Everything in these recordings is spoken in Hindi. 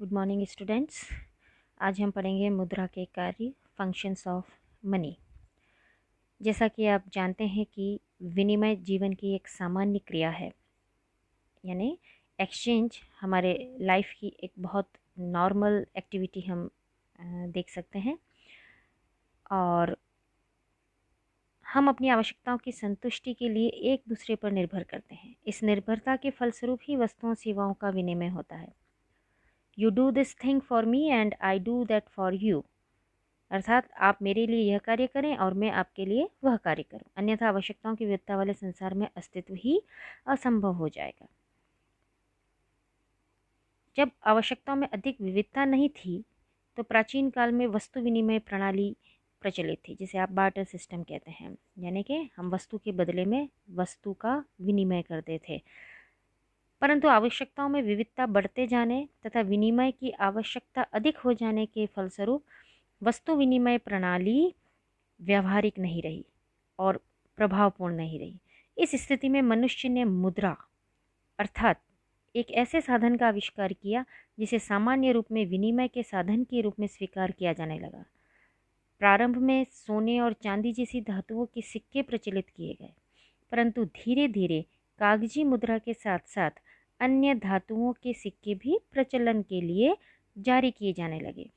Good morning students. आज हम पढ़ेंगे मुद्रा के कार्य, फंक्शंस ऑफ मनी। जैसा कि आप जानते हैं कि विनिमय जीवन की एक सामान्य क्रिया है, यानी एक्सचेंज हमारे लाइफ की एक बहुत नॉर्मल एक्टिविटी हम देख सकते हैं, और हम अपनी आवश्यकताओं की संतुष्टि के लिए एक दूसरे पर निर्भर करते हैं। इस निर्भरता के फलस्वरूप ही वस्तुओं सेवाओं का विनिमय होता है। You do this thing for me and I do that for you, अर्थात आप मेरे लिए यह कार्य करें और मैं आपके लिए वह कार्य करूं, अन्यथा आवश्यकताओं की विविधता वाले संसार में अस्तित्व ही असंभव हो जाएगा। जब आवश्यकताओं में अधिक विविधता नहीं थी तो प्राचीन काल में वस्तु विनिमय प्रणाली प्रचलित थी, जिसे आप बार्टर सिस्टम कहते हैं, यानी कि हम वस्तु के बदले में वस्तु का विनिमय करते थे। परंतु आवश्यकताओं में विविधता बढ़ते जाने तथा विनिमय की आवश्यकता अधिक हो जाने के फलस्वरूप वस्तु विनिमय प्रणाली व्यावहारिक नहीं रही और प्रभावपूर्ण नहीं रही। इस स्थिति में मनुष्य ने मुद्रा अर्थात एक ऐसे साधन का आविष्कार किया जिसे सामान्य रूप में विनिमय के साधन के रूप में स्वीकार किया जाने लगा। प्रारंभ में सोने और चांदी जैसी धातुओं के सिक्के प्रचलित किए गए, परंतु धीरे धीरे कागजी मुद्रा के साथ साथ अन्य धातुओं के सिक्के भी प्रचलन के लिए जारी किए जाने लगे,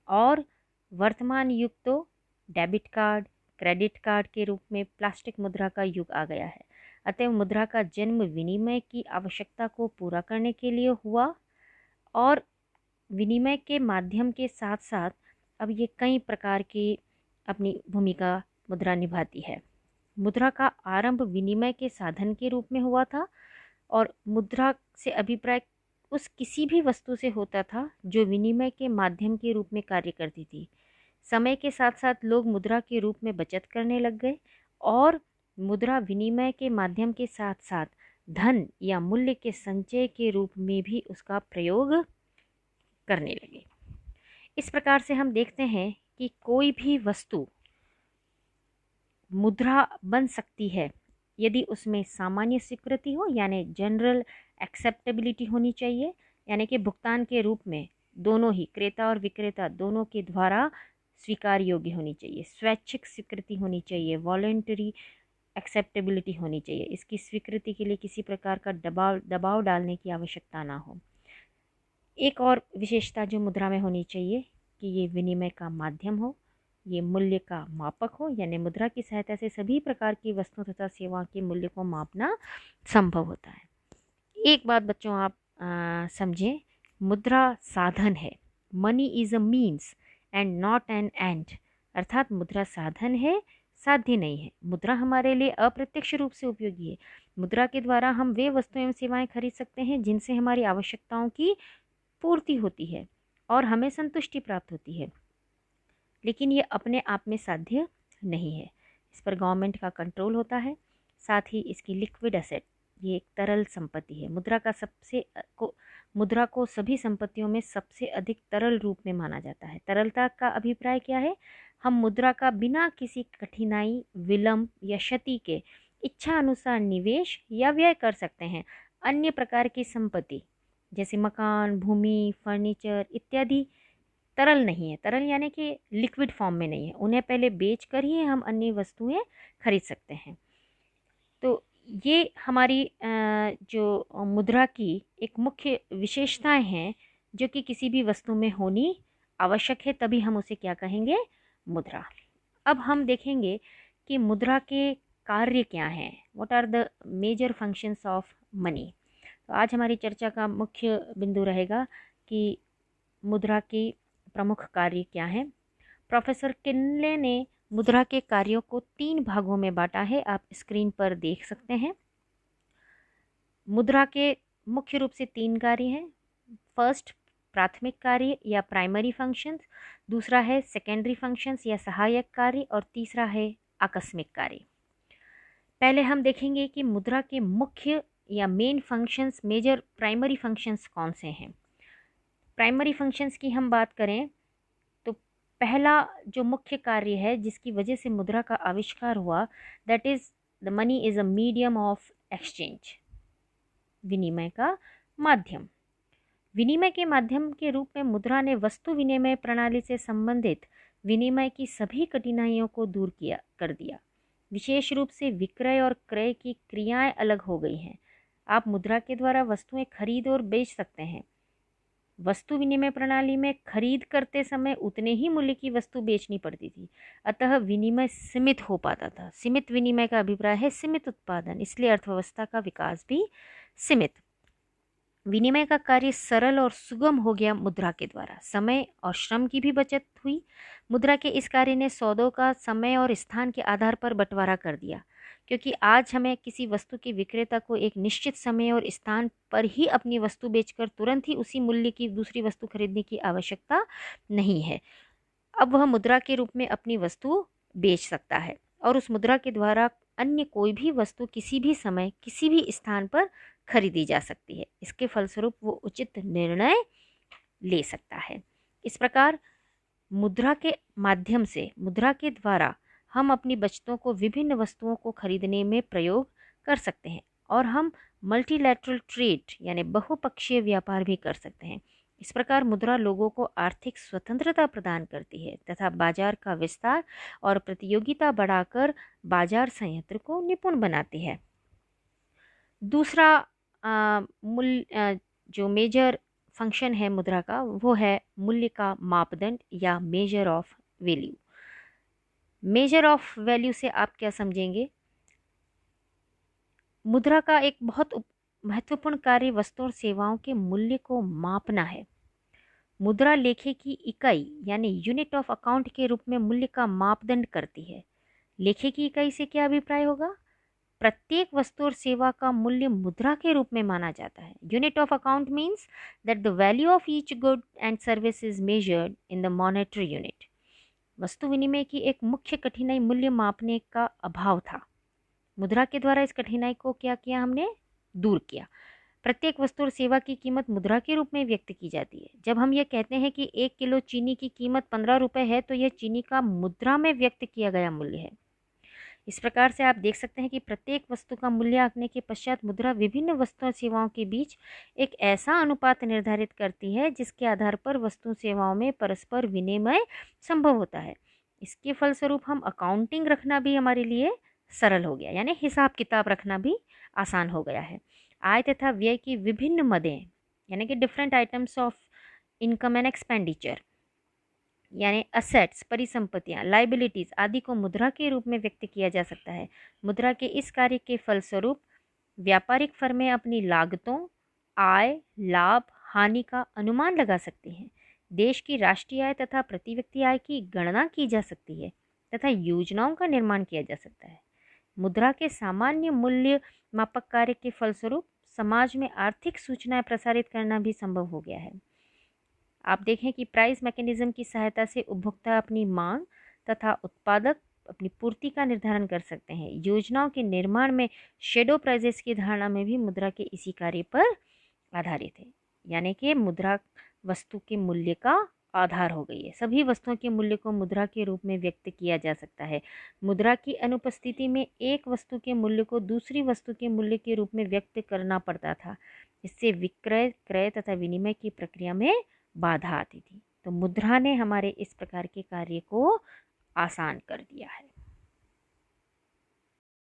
और वर्तमान युग तो डेबिट कार्ड, क्रेडिट कार्ड के रूप में प्लास्टिक मुद्रा का युग आ गया है। अतः मुद्रा का जन्म विनिमय की आवश्यकता को पूरा करने के लिए हुआ, और विनिमय के माध्यम के साथ साथ अब ये कई प्रकार की अपनी भूमिका मुद्रा निभाती है। मुद्रा का आरंभ विनिमय के साधन के रूप में हुआ था, और मुद्रा से अभिप्राय उस किसी भी वस्तु से होता था जो विनिमय के माध्यम के रूप में कार्य करती थी। समय के साथ साथ लोग मुद्रा के रूप में बचत करने लग गए, और मुद्रा विनिमय के माध्यम के साथ साथ धन या मूल्य के संचय के रूप में भी उसका प्रयोग करने लगे। इस प्रकार से हम देखते हैं कि कोई भी वस्तु मुद्रा बन सकती है यदि उसमें सामान्य स्वीकृति हो, यानी जनरल एक्सेप्टेबिलिटी होनी चाहिए, यानी कि भुगतान के रूप में दोनों ही क्रेता और विक्रेता दोनों के द्वारा स्वीकार योग्य होनी चाहिए, स्वैच्छिक स्वीकृति होनी चाहिए, वॉलेंटरी एक्सेप्टेबिलिटी होनी चाहिए। इसकी स्वीकृति के लिए किसी प्रकार का दबाव डालने की आवश्यकता ना हो। एक और विशेषता जो मुद्रा में होनी चाहिए कि ये विनिमय का माध्यम हो, ये मूल्य का मापक हो, यानी मुद्रा की सहायता से सभी प्रकार की वस्तुओं तथा सेवाओं के मूल्य को मापना संभव होता है। एक बात बच्चों आप समझें, मुद्रा साधन है। Money is a means and not an and, अर्थात मुद्रा साधन है, साध्य नहीं है। मुद्रा हमारे लिए अप्रत्यक्ष रूप से उपयोगी है। मुद्रा के द्वारा हम वे वस्तुएं एवं सेवाएं खरीद सकते हैं जिनसे हमारी आवश्यकताओं की पूर्ति होती है और हमें संतुष्टि प्राप्त होती है, लेकिन ये अपने आप में साध्य नहीं है। इस पर गवर्नमेंट का कंट्रोल होता है। साथ ही इसकी लिक्विड एसेट, ये एक तरल संपत्ति है। मुद्रा को सभी संपत्तियों में सबसे अधिक तरल रूप में माना जाता है। तरलता का अभिप्राय क्या है? हम मुद्रा का बिना किसी कठिनाई, विलंब या क्षति के इच्छा अनुसार निवेश या व्यय कर सकते हैं। अन्य प्रकार की संपत्ति जैसे मकान, भूमि, फर्नीचर इत्यादि तरल नहीं है। तरल यानी कि लिक्विड फॉर्म में नहीं है। उन्हें पहले बेच कर ही हम अन्य वस्तुएं खरीद सकते हैं। तो ये हमारी जो मुद्रा की एक मुख्य विशेषताएं हैं जो कि किसी भी वस्तु में होनी आवश्यक है, तभी हम उसे क्या कहेंगे? मुद्रा। अब हम देखेंगे कि मुद्रा के कार्य क्या हैं, what are the major functions of money. तो आज हमारी चर्चा का मुख्य बिंदु रहेगा कि मुद्रा की प्रमुख कार्य क्या हैं। प्रोफेसर किनले ने मुद्रा के कार्यों को 3 भागों में बांटा है, आप स्क्रीन पर देख सकते हैं। मुद्रा के मुख्य रूप से 3 कार्य हैं। फर्स्ट, प्राथमिक कार्य या प्राइमरी फंक्शंस, दूसरा है सेकेंडरी फंक्शंस या सहायक कार्य, और तीसरा है आकस्मिक कार्य। पहले हम देखेंगे कि मुद्रा के मुख्य या main functions, major primary functions कौन से हैं। प्राइमरी फंक्शंस की हम बात करें तो पहला जो मुख्य कार्य है जिसकी वजह से मुद्रा का आविष्कार हुआ, that is the money is a medium of exchange, विनिमय का माध्यम। विनिमय के माध्यम के रूप में मुद्रा ने वस्तु विनिमय प्रणाली से संबंधित विनिमय की सभी कठिनाइयों को दूर कर दिया। विशेष रूप से विक्रय और क्रय की क्रियाएं अलग हो गई हैं। आप मुद्रा के द्वारा वस्तुएं खरीद और बेच सकते हैं। वस्तु विनिमय प्रणाली में खरीद करते समय उतने ही मूल्य की वस्तु बेचनी पड़ती थी, अतः विनिमय सीमित हो पाता था। सीमित विनिमय का अभिप्राय है सीमित उत्पादन, इसलिए अर्थव्यवस्था का विकास भी सीमित। विनिमय का कार्य सरल और सुगम हो गया मुद्रा के द्वारा। समय और श्रम की भी बचत हुई। मुद्रा के इस कार्य ने सौदों का समय और स्थान के आधार पर बंटवारा कर दिया, क्योंकि आज हमें किसी वस्तु के विक्रेता को एक निश्चित समय और स्थान पर ही अपनी वस्तु बेचकर तुरंत ही उसी मूल्य की दूसरी वस्तु खरीदने की आवश्यकता नहीं है। अब वह मुद्रा के रूप में अपनी वस्तु बेच सकता है और उस मुद्रा के द्वारा अन्य कोई भी वस्तु किसी भी समय किसी भी स्थान पर खरीदी जा सकती है। इसके फलस्वरूप वो उचित निर्णय ले सकता है। इस प्रकार मुद्रा के माध्यम से, मुद्रा के द्वारा हम अपनी बचतों को विभिन्न वस्तुओं को खरीदने में प्रयोग कर सकते हैं और हम मल्टीलैटरल ट्रेड यानी बहुपक्षीय व्यापार भी कर सकते हैं। इस प्रकार मुद्रा लोगों को आर्थिक स्वतंत्रता प्रदान करती है तथा बाजार का विस्तार और प्रतियोगिता बढ़ाकर बाजार संयंत्र को निपुण बनाती है। दूसरा जो मेजर फंक्शन है मुद्रा का, वो है मूल्य का मापदंड या measure of value. Measure of value से आप क्या समझेंगे? मुद्रा का एक बहुत महत्वपूर्ण कार्य वस्तुओं और सेवाओं के मूल्य को मापना है। मुद्रा लेखे की इकाई यानी यूनिट ऑफ अकाउंट के रूप में मूल्य का मापदंड करती है। लेखे की इकाई से क्या अभिप्राय होगा? प्रत्येक वस्तु और सेवा का मूल्य मुद्रा के रूप में माना जाता है। Unit of account means that the value of each good and service is measured in the monetary unit. वस्तु विनिमय की एक मुख्य कठिनाई मूल्य मापने का अभाव था। मुद्रा के द्वारा इस कठिनाई को क्या किया हमने? दूर किया। प्रत्येक वस्तु और सेवा की कीमत मुद्रा के रूप में व्यक्त की जाती है। जब हम ये कहते हैं कि 1 किलो चीनी की कीमत 15 रुपये है, तो यह चीनी का मुद्रा में व्यक्त किया गया मूल्य है। इस प्रकार से आप देख सकते हैं कि प्रत्येक वस्तु का मूल्य आंकने के पश्चात मुद्रा विभिन्न वस्तुओं और सेवाओं के बीच एक ऐसा अनुपात निर्धारित करती है जिसके आधार पर वस्तु सेवाओं में परस्पर विनिमय संभव होता है। इसके फलस्वरूप हम अकाउंटिंग रखना भी हमारे लिए सरल हो गया, यानी हिसाब किताब रखना भी आसान हो गया है। आय तथा व्यय की विभिन्न मदें यानी कि different items of income and expenditure यानी असेट्स, परिसंपत्तियां, लाइबिलिटीज आदि को मुद्रा के रूप में व्यक्त किया जा सकता है। मुद्रा के इस कार्य के फलस्वरूप व्यापारिक फर्में अपनी लागतों, आय, लाभ, हानि का अनुमान लगा सकती हैं। देश की राष्ट्रीय आय तथा प्रति व्यक्ति आय की गणना की जा सकती है तथा योजनाओं का निर्माण किया जा सकता है। मुद्रा के सामान्य मूल्य मापक कार्य के फलस्वरूप समाज में आर्थिक सूचनाएं प्रसारित करना भी संभव हो गया है। आप देखें कि प्राइस मैकेनिज्म की सहायता से उपभोक्ता अपनी मांग तथा उत्पादक अपनी पूर्ति का निर्धारण कर सकते हैं। योजनाओं के निर्माण में शेडो प्राइजेस की धारणा में भी मुद्रा के इसी कार्य पर आधारित है, यानी कि मुद्रा वस्तु के मूल्य का आधार हो गई है। सभी वस्तुओं के मूल्य को मुद्रा के रूप में व्यक्त किया जा सकता है। मुद्रा की अनुपस्थिति में एक वस्तु के मूल्य को दूसरी वस्तु के मूल्य के रूप में व्यक्त करना पड़ता था। इससे विक्रय, क्रय तथा विनिमय की प्रक्रिया में बाधा आती थी। तो मुद्रा ने हमारे इस प्रकार के कार्य को आसान कर दिया है।